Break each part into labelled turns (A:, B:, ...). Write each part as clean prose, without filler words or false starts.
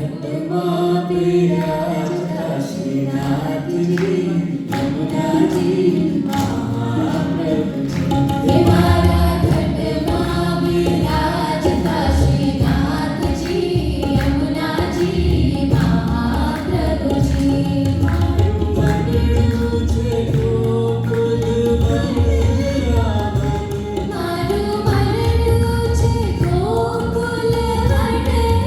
A: घटमा विराजता श्रीनाथ जी यमुना जी महाप्रभु जी।
B: देवारा घटमा विराजता श्रीनाथ जी यमुना जी महाप्रभु जी।
A: मारू छे गोकुल वृंदावन,
B: मारू मरडू छे गोकुल वृंदावन,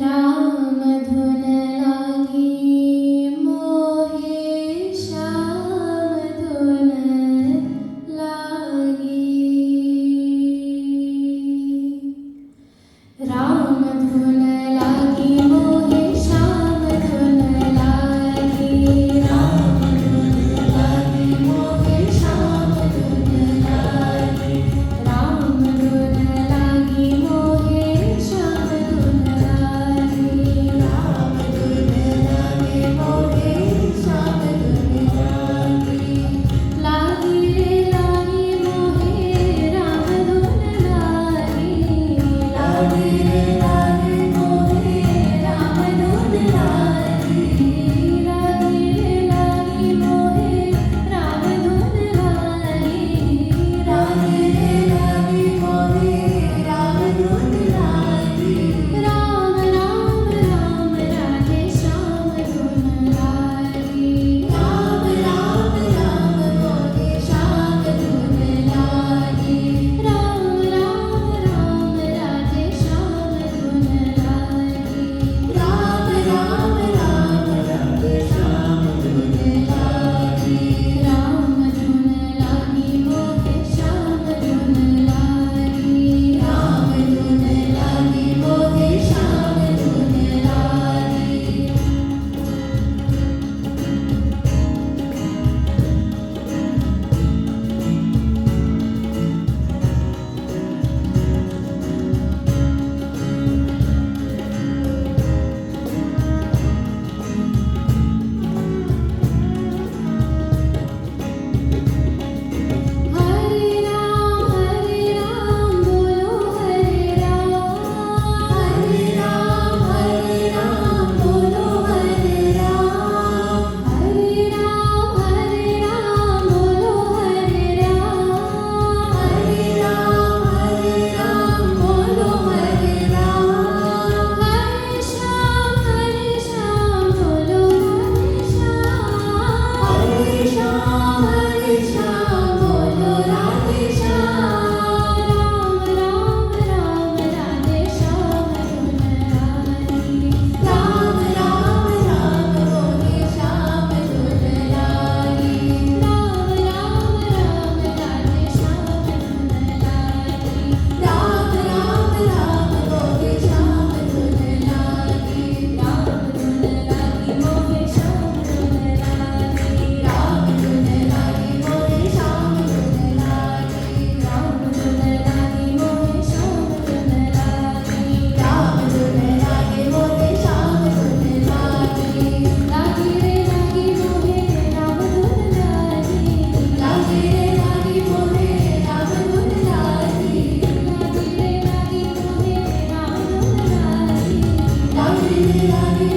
B: राम धुन लागी मोहे श्याम धुन लागी राम धुन लागी मोहे श्याम धुन लागी राम धुन लागी मोहे श्याम धुन लागी राम धुन लागी मोहे श्याम धुन लागी राम धुन लागी मोहे श्याम धुन लागी लागी रे लागी मोहे राम धुन लागी लागी रे लागी मोहे राम धुन लागी लागी रे लागी मोहे राम धुन लागी लागी रे लागी मोहे राम धुन लागी राम राम राम राधे श्याम धुन लागी राम राम राम मोहे श्याम धुन लागी राम राम राम राधे श्याम धुन लागी राम राम राम राधे श्याम धुन लागी राम धुन लागी मोहे श्याम धुन लागी राम धुन लागी मोहे श्याम धुन लागी हरे राम बोलो हरे राम बोलो हरे राम हरे राम बोलो हरे राम हरे राम बोलो हरे राम हरे श्याम बोलो हरे श्याम हरे श्याम बोलो राधे श्याम राम राम राम राधे श्याम धुन लागी राम राम राम मोहे श्याम धुन लागी राम राम राम राधे श्याम धुन लागी राम राम राम मोहे श्याम धुन लागी राम धुन लागी मोहे श्याम धुन लागी राम धुन लागी मोहे श्याम धुन लागी राम धुन लागी मोहे श्याम धुन लागी राम धुन लागी मोहे श्याम धुन लागी लागी रे लागी मोहे राम धुन लागी लागी रे लागी मोहे राम धुन लागी लागी रे लागी मोहे राम धुन लागी लागी रे लागी